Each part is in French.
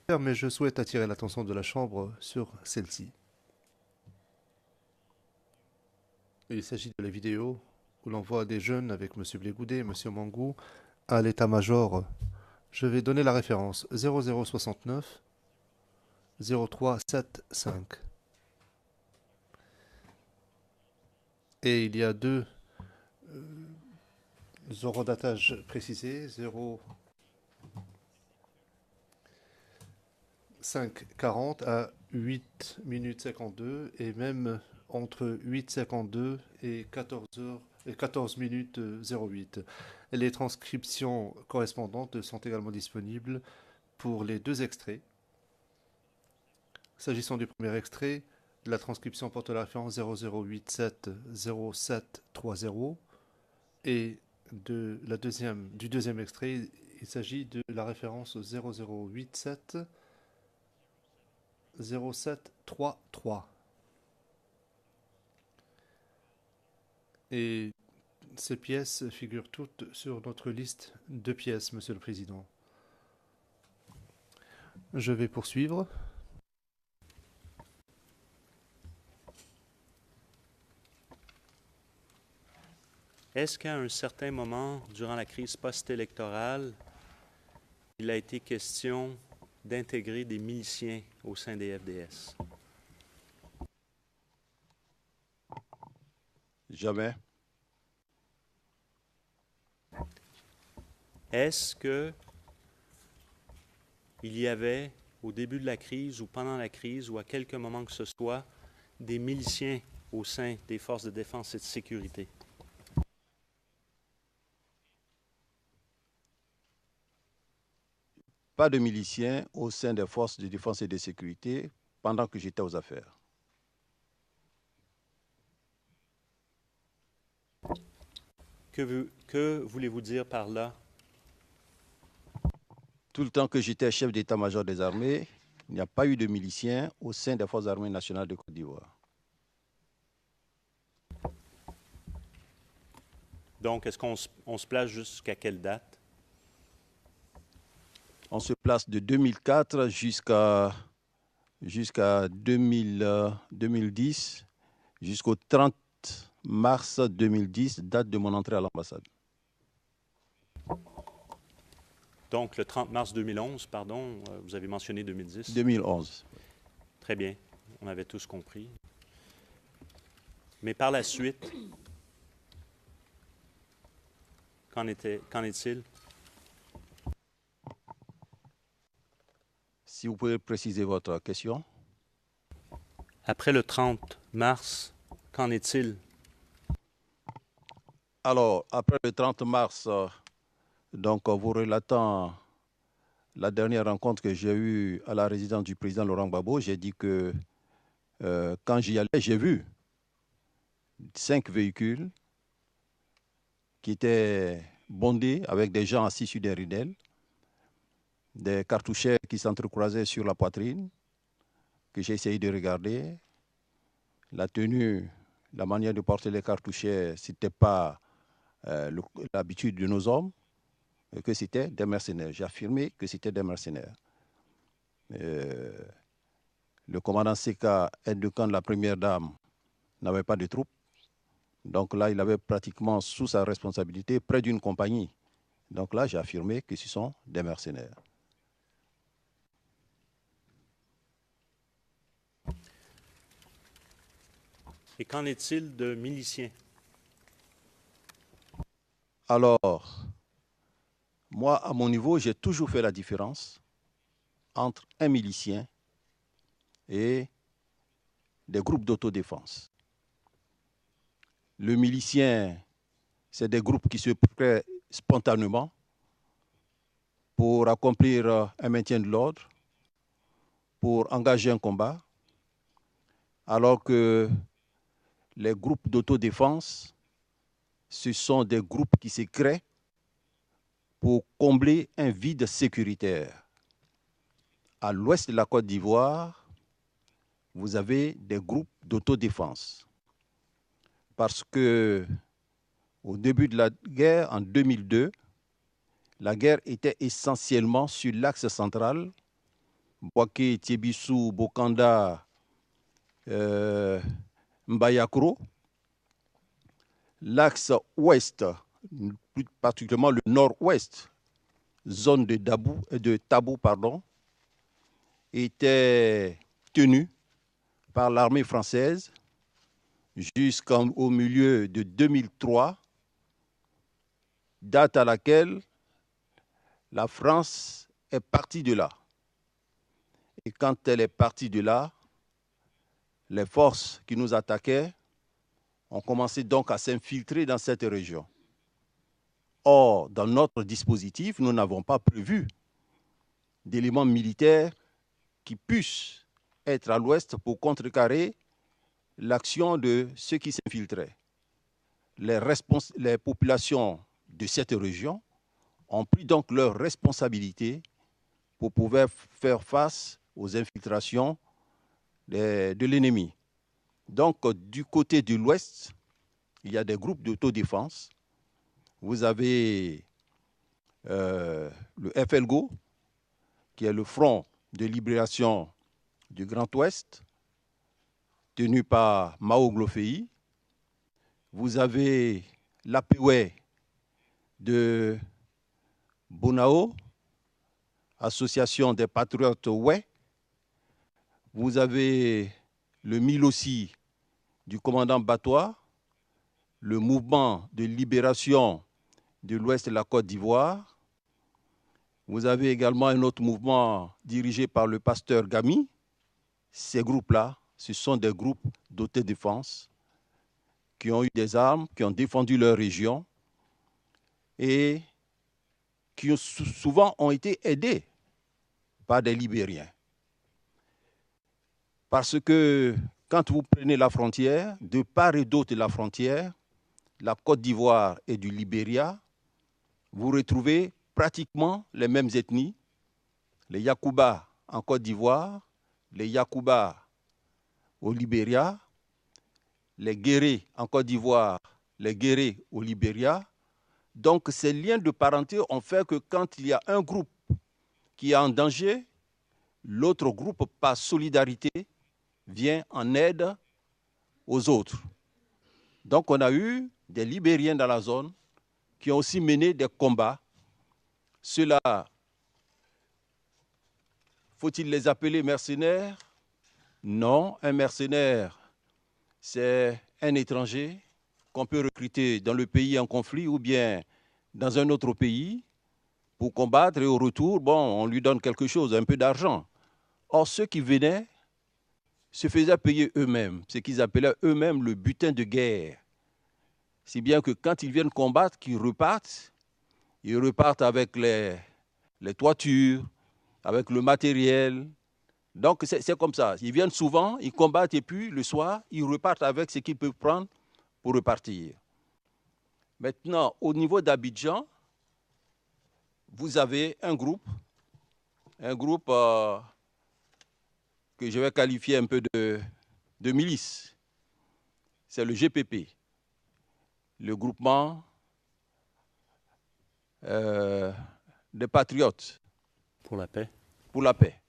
Mais je souhaite attirer l'attention de la Chambre sur celle-ci. Il s'agit de la vidéo où l'on voit des jeunes avec M. Blégoudet et M. Mangou à l'état-major. Je vais donner la référence 0069 0375. Et il y a deux horodatage précisés 0540 à 8 minutes 52 et même entre 8h52 et 14h et 14 minutes 08. Les transcriptions correspondantes sont également disponibles pour les deux extraits. S'agissant du premier extrait, la transcription porte la référence 00870730 et du deuxième extrait, il s'agit de la référence 0087 0733. Et ces pièces figurent toutes sur notre liste de pièces, Monsieur le Président. Je vais poursuivre. Est-ce qu'à un certain moment, durant la crise post-électorale, il a été question d'intégrer des miliciens au sein des FDS? Jamais. Est-ce que il y avait, au début de la crise ou pendant la crise ou à quelque moment que ce soit, des miliciens au sein des forces de défense et de sécurité? Pas de miliciens au sein des forces de défense et de sécurité pendant que j'étais aux affaires. Que voulez-vous dire par là? Tout le temps que j'étais chef d'état-major des armées, il n'y a pas eu de miliciens au sein des forces armées nationales de Côte d'Ivoire. Donc, est-ce qu'on se place jusqu'à quelle date? On se place de 2004 jusqu'à 2010, jusqu'au 30 mars 2010, date de mon entrée à l'ambassade. Donc, le 30 mars 2011, pardon, vous avez mentionné 2010. 2011. Très bien, on avait tous compris. Mais par la suite, qu'en est-il? Si vous pouvez préciser votre question. Après le 30 mars, qu'en est-il? Alors, après le 30 mars, donc vous relatant la dernière rencontre que j'ai eue à la résidence du président Laurent Gbagbo, j'ai dit que quand j'y allais, j'ai vu 5 véhicules qui étaient bondés avec des gens assis sur des ridelles, des cartouchets qui s'entrecroisaient sur la poitrine, que j'ai essayé de regarder. La tenue, la manière de porter les cartouchets, ce n'était pas l'habitude de nos hommes, que c'était des mercenaires. J'ai affirmé que c'était des mercenaires. Le commandant Seka, aide de camp de la première dame, n'avait pas de troupes. Donc là, il avait pratiquement sous sa responsabilité près d'une compagnie. Donc là, j'ai affirmé que ce sont des mercenaires. Et qu'en est-il de miliciens? Alors, moi, à mon niveau, j'ai toujours fait la différence entre un milicien et des groupes d'autodéfense. Le milicien, c'est des groupes qui se créent spontanément pour accomplir un maintien de l'ordre, pour engager un combat, alors que les groupes d'autodéfense, ce sont des groupes qui se créent pour combler un vide sécuritaire. À l'ouest de la Côte d'Ivoire, vous avez des groupes d'autodéfense. Parce que au début de la guerre, en 2002, la guerre était essentiellement sur l'axe central, Boaké, Tiebissou, Bokanda, Mbayakro. L'axe ouest, plus particulièrement le nord-ouest, zone de Tabou, était tenu par l'armée française jusqu'au milieu de 2003, date à laquelle la France est partie de là. Et quand elle est partie de là, les forces qui nous attaquaient ont commencé donc à s'infiltrer dans cette région. Or, dans notre dispositif, nous n'avons pas prévu d'éléments militaires qui puissent être à l'ouest pour contrecarrer l'action de ceux qui s'infiltraient. Les populations de cette région ont pris donc leurs responsabilités pour pouvoir faire face aux infiltrations de l'ennemi. Donc, du côté de l'ouest, il y a des groupes d'autodéfense. Vous avez le FLGO, qui est le Front de libération du Grand Ouest, tenu par Mao Glofei. Vous avez l'APOE de Bonao, Association des Patriotes Oué. Vous avez le MILOSI du commandant Batois, le mouvement de libération de l'Ouest de la Côte d'Ivoire. Vous avez également un autre mouvement dirigé par le pasteur Gami. Ces groupes-là, ce sont des groupes d'autodéfense qui ont eu des armes, qui ont défendu leur région et qui souvent ont été aidés par des Libériens. Parce que quand vous prenez la frontière, de part et d'autre de la frontière, la Côte d'Ivoire et du Libéria, vous retrouvez pratiquement les mêmes ethnies, les Yakuba en Côte d'Ivoire, les Yakuba au Libéria, les Guérés en Côte d'Ivoire, les Guérés au Libéria. Donc ces liens de parenté ont fait que quand il y a un groupe qui est en danger, l'autre groupe, par solidarité, vient en aide aux autres. Donc on a eu des Libériens dans la zone qui ont aussi mené des combats. Ceux-là, faut-il les appeler mercenaires? Non, un mercenaire, c'est un étranger qu'on peut recruter dans le pays en conflit ou bien dans un autre pays pour combattre et au retour, bon, on lui donne quelque chose, un peu d'argent. Or, ceux qui venaient se faisaient payer eux-mêmes, ce qu'ils appelaient eux-mêmes le butin de guerre. Si bien que quand ils viennent combattre, qu'ils repartent, ils repartent avec les toitures, avec le matériel. Donc, c'est comme ça. Ils viennent souvent, ils combattent et puis le soir, ils repartent avec ce qu'ils peuvent prendre pour repartir. Maintenant, au niveau d'Abidjan, vous avez un groupe que je vais qualifier un peu de milice. C'est le GPP, le groupement des patriotes. Pour la paix. Pour la paix.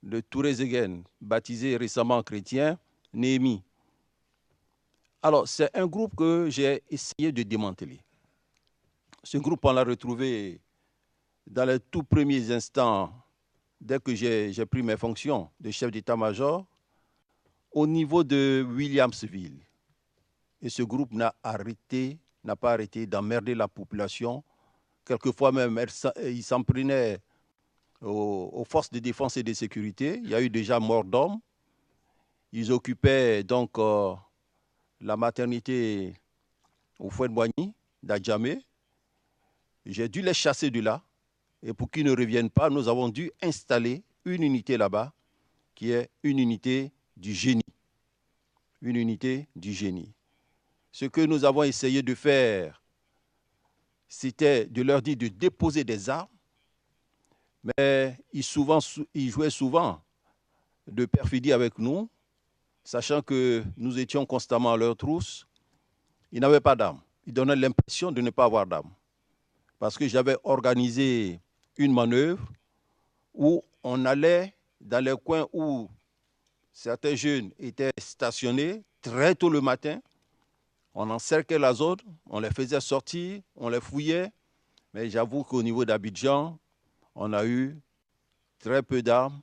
De Touré-Zegen, baptisé récemment chrétien, Néhémie. Alors, c'est un groupe que j'ai essayé de démanteler. Ce groupe, on l'a retrouvé dans les tout premiers instants, dès que j'ai pris mes fonctions de chef d'état-major, au niveau de Williamsville. Et ce groupe n'a pas arrêté d'emmerder la population. Quelquefois même, il s'en prenait aux forces de défense et de sécurité. Il y a eu déjà mort d'hommes. Ils occupaient donc la maternité au Fouet-de-Boigny, d'Adjamé. J'ai dû les chasser de là. Et pour qu'ils ne reviennent pas, nous avons dû installer une unité là-bas, qui est une unité du génie. Une unité du génie. Ce que nous avons essayé de faire, c'était de leur dire de déposer des armes, mais ils jouaient souvent de perfidie avec nous, sachant que nous étions constamment à leur trousse. Ils n'avaient pas d'armes. Ils donnaient l'impression de ne pas avoir d'armes. Parce que j'avais organisé une manœuvre où on allait dans les coins où certains jeunes étaient stationnés très tôt le matin. On encerclait la zone, on les faisait sortir, on les fouillait. Mais j'avoue qu'au niveau d'Abidjan, on a eu très peu d'armes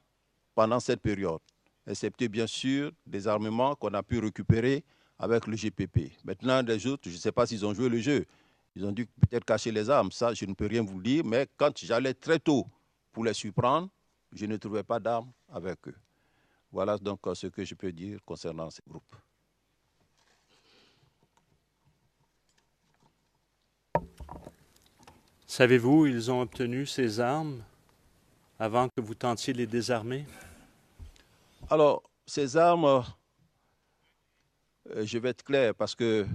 pendant cette période, excepté bien sûr des armements qu'on a pu récupérer avec le GPP. Maintenant, les autres, je ne sais pas s'ils ont joué le jeu. Ils ont dû peut-être cacher les armes, ça je ne peux rien vous dire, mais quand j'allais très tôt pour les surprendre, je ne trouvais pas d'armes avec eux. Voilà donc ce que je peux dire concernant ces groupes. Savez-vous où ils ont obtenu ces armes avant que vous tentiez de les désarmer? Alors, ces armes, je vais être clair parce que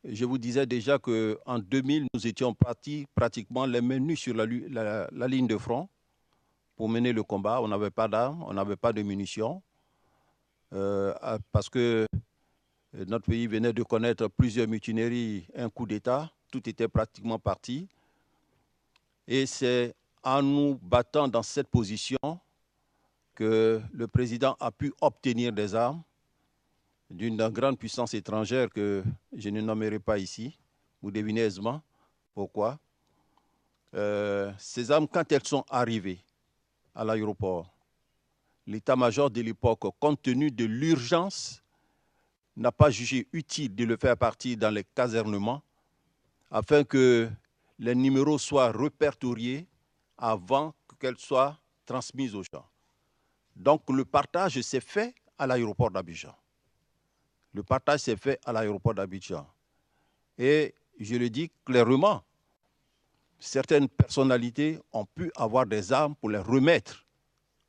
je vous disais déjà qu'en 2000, nous étions partis pratiquement les mains nues sur la ligne de front pour mener le combat. On n'avait pas d'armes, on n'avait pas de munitions parce que notre pays venait de connaître plusieurs mutineries, un coup d'État, tout était pratiquement parti. Et c'est en nous battant dans cette position que le président a pu obtenir des armes d'une grande puissance étrangère que je ne nommerai pas ici. Vous devinez aisément pourquoi. Ces armes, quand elles sont arrivées à l'aéroport, l'état-major de l'époque, compte tenu de l'urgence, n'a pas jugé utile de le faire partir dans les casernements afin que les numéros soient répertoriés avant qu'elles soient transmises aux gens. Donc le partage s'est fait à l'aéroport d'Abidjan. Le partage s'est fait à l'aéroport d'Abidjan. Et je le dis clairement, certaines personnalités ont pu avoir des armes pour les remettre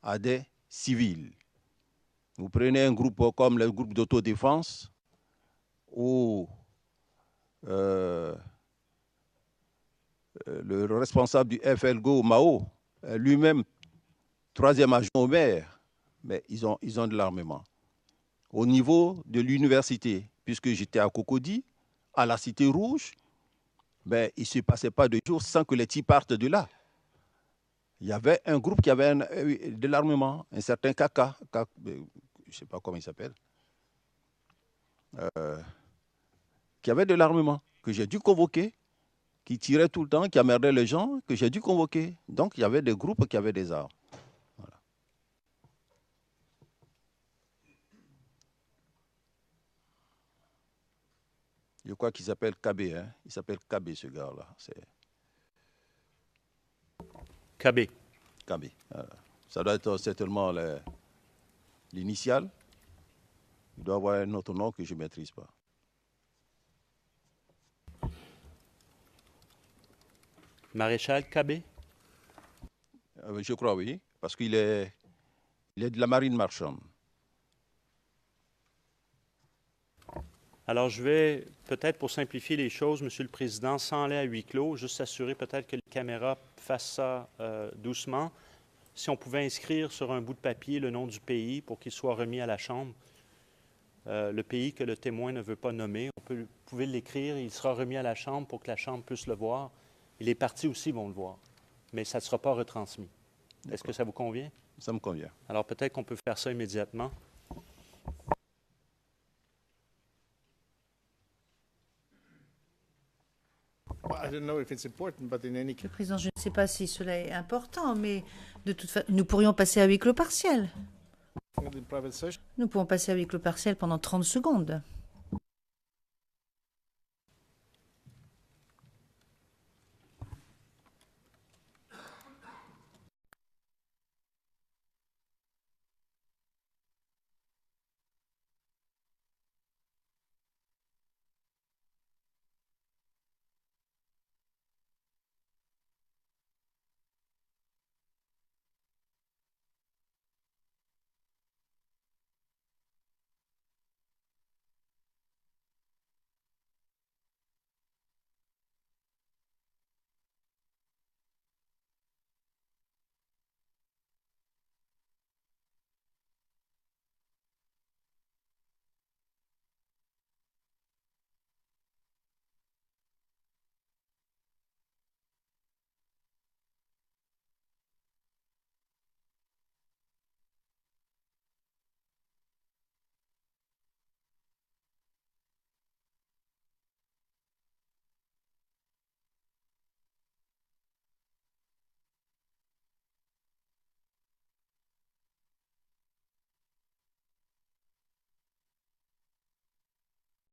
à des civils. Vous prenez un groupe comme le groupe d'autodéfense où le responsable du FLGO, Mao, lui-même, troisième adjoint au maire, mais ils ont de l'armement. Au niveau de l'université, puisque j'étais à Cocody, à la Cité Rouge, ben, il ne se passait pas de jour sans que les types partent de là. Il y avait un groupe qui avait de l'armement, un certain Kaka, je ne sais pas comment il s'appelle, qui avait de l'armement, que j'ai dû convoquer, qui tirait tout le temps, qui emmerdait les gens, que j'ai dû convoquer. Donc il y avait des groupes qui avaient des armes. Voilà. Je crois qu'il s'appelle KB, hein? Il s'appelle KB, ce gars-là. KB. KB. Ça doit être certainement l'initiale. Il doit avoir un autre nom que je ne maîtrise pas. Maréchal KB? Je crois, oui, parce qu'il est de la marine marchande. Alors, je vais, peut-être pour simplifier les choses, Monsieur le Président, sans aller à huis clos, juste s'assurer peut-être que les caméras fassent ça doucement. Si on pouvait inscrire sur un bout de papier le nom du pays pour qu'il soit remis à la Chambre, le pays que le témoin ne veut pas nommer, vous pouvez l'écrire, il sera remis à la Chambre pour que la Chambre puisse le voir. Et les partis aussi vont le voir, mais ça ne sera pas retransmis. Est-ce que ça vous convient? Ça me convient. Alors, peut-être qu'on peut faire ça immédiatement. Le président, je ne sais pas si cela est important, mais de toute façon, nous pourrions passer à huis clos partiel. Nous pouvons passer à huis clos partiel pendant 30 secondes.